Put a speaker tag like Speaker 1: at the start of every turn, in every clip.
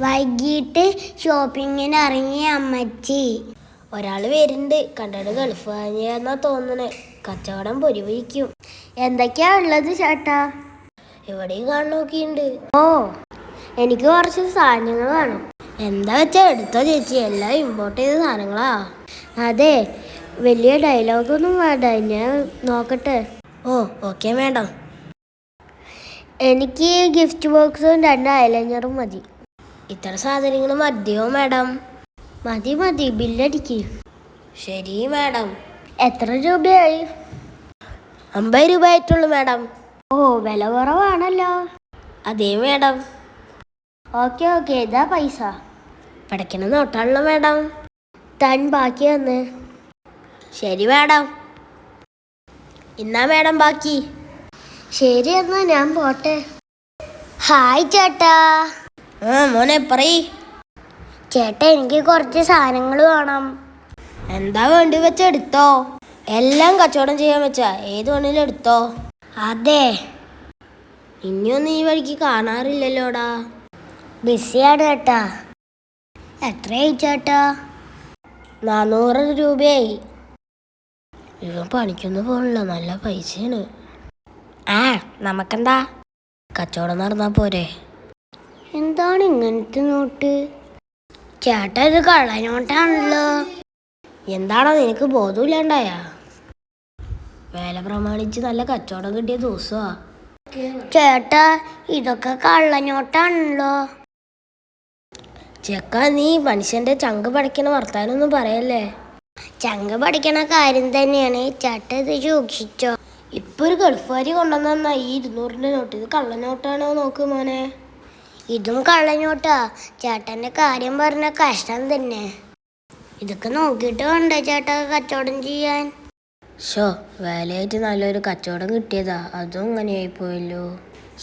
Speaker 1: വൈകിട്ട് ഷോപ്പിങ്ങിന് ഇറങ്ങിയ അമ്മച്ചി.
Speaker 2: ഒരാൾ വരുന്നുണ്ട്. കണ്ടിട്ട് ഗൾഫ് കഴിഞ്ഞാ തോന്നണേ. കച്ചവടം പൊരിവയ്ക്കും.
Speaker 1: എന്തൊക്കെയാ ഉള്ളത് ചേട്ടാ?
Speaker 2: ഇവിടെയും കാണുന്നൊക്കെയുണ്ട്.
Speaker 1: ഓ, എനിക്ക് കുറച്ച് സാധനങ്ങൾ വേണം.
Speaker 2: എന്താ വെച്ചാ എടുത്തോ ചേച്ചി, എല്ലാം ഇമ്പോർട്ട് ചെയ്ത സാധനങ്ങളാ.
Speaker 1: അതെ, വലിയ ഡയലോഗൊന്നും വേണ്ട, ഞാൻ നോക്കട്ടെ.
Speaker 2: ഓ ഓക്കെ മേഡം.
Speaker 1: എനിക്ക് ഗിഫ്റ്റ് ബോക്സും 2 ഐലൈനറും മതി.
Speaker 2: ഇത്ര സാധനങ്ങൾ മതിയോ മേഡം?
Speaker 1: മതി, ബില്ലടിക്ക്.
Speaker 2: ശരി മേഡം.
Speaker 1: എത്ര രൂപയായി?
Speaker 2: 50 രൂപ ആയിട്ടുള്ളൂ മേഡം.
Speaker 1: ഓ, വില കുറവാണല്ലോ.
Speaker 2: അതേ മേഡം.
Speaker 1: ഓക്കെ ഇതാ പൈസ.
Speaker 2: പടയ്ക്കണ നോട്ടാണല്ലോ മേഡം.
Speaker 1: താൻ ബാക്കി വന്ന്.
Speaker 2: ശരി മേഡം. ഇന്നാ മേഡം ബാക്കി.
Speaker 1: ശരി, എന്നാ ഞാൻ പോട്ടെ. ഹായ് ചേട്ടാ.
Speaker 2: മോനെ പറയ്.
Speaker 1: ചേട്ടാ, എനിക്ക് കുറച്ച് സാധനങ്ങൾ വേണം.
Speaker 2: എന്താ വേണ്ടി വെച്ച എടുത്തോ. എല്ലാം കച്ചവടം ചെയ്യാൻ വെച്ചാ ഏത് വേണേലും എടുത്തോ.
Speaker 1: അതെ,
Speaker 2: ഇനിയൊന്നും ഈ വഴിക്ക് കാണാറില്ലല്ലോടാ.
Speaker 1: ബിസിയാണ് ചേട്ടാ. എത്രയായി ചേട്ടാ?
Speaker 2: 400 രൂപയായി. ഇവൻ പണിക്കൊന്നും പോണില്ല, നല്ല പൈസയാണ്. നമുക്കെന്താ, കച്ചവടം നടന്നാ പോരെ.
Speaker 1: എന്താണ് ഇങ്ങനത്തെ നോട്ട്? ചേട്ടാ, ഇത് കള്ളനോട്ടാണല്ലോ.
Speaker 2: എന്താണോ നിനക്ക് ബോധമില്ലാണ്ടായ? വേല പ്രമാണിച്ച് നല്ല കച്ചവടം കിട്ടിയ ദിവസമാ.
Speaker 1: ചേട്ടാ, ഇതൊക്കെ കള്ളനോട്ടാണല്ലോ.
Speaker 2: ചെക്ക, നീ മനുഷ്യന്റെ ചങ്ക് പടയ്ക്കണ വർത്താനൊന്നും പറയല്ലേ.
Speaker 1: ചങ്ക് പഠിക്കണ കാര്യം തന്നെയാണ്. ചേട്ടാ, ഇത് സൂക്ഷിച്ചോ.
Speaker 2: ഇപ്പൊ ഒരു ഗൾഫുകാരി കൊണ്ടുവന്ന ഈ 200 നോട്ട്, ഇത് കള്ളനോട്ടാണോ നോക്ക് മോനെ.
Speaker 1: ഇതും കള്ളനോട്ടാ. ചേട്ടന്റെ കാര്യം പറഞ്ഞ കഷ്ടം തന്നെ. ഇതൊക്കെ നോക്കിയിട്ട് വേണ്ടേ ചേട്ടാ കച്ചവടം ചെയ്യാൻ?
Speaker 2: ഷോ, വേലയായിട്ട് നല്ലൊരു കച്ചവടം കിട്ടിയതാ, അതും ഇങ്ങനെയായി പോയല്ലോ.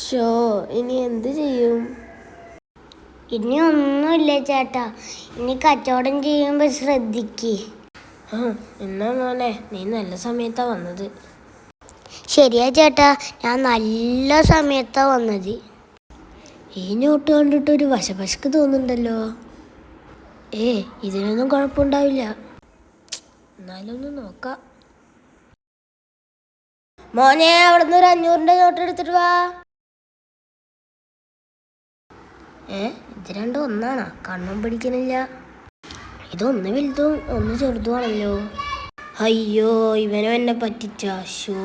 Speaker 2: ഷോ, ഇനി എന്ത് ചെയ്യും?
Speaker 1: ഇനി ഒന്നുമില്ല ചേട്ടാ. ഇനി കച്ചവടം ചെയ്യുമ്പോ ശ്രദ്ധിക്ക്.
Speaker 2: എന്നാ മോനെ, നീ നല്ല സമയത്താ വന്നത്.
Speaker 1: ശരിയാ ചേട്ടാ, ഞാൻ നല്ല സമയത്താ വന്നത്.
Speaker 2: ഈ നോട്ട് കണ്ടിട്ട് ഒരു വശപശക്ക് തോന്നുന്നുണ്ടല്ലോ. ഇതിനൊന്നും കുഴപ്പമുണ്ടാവില്ല. എന്നാലും ഒന്ന് നോക്കാം. മോനെ, അവിടുന്ന് ഒരു 500 നോട്ട് എടുത്തിട്ട് വാ. ഇത് രണ്ടും ഒന്നാണോ? കണ്ണും പിടിക്കണില്ല. ഇതൊന്ന് വലുതും ഒന്ന് ചെറുതുമാണല്ലോ. അയ്യോ, ഇവനും എന്നെ പറ്റിച്ച. ഷോ.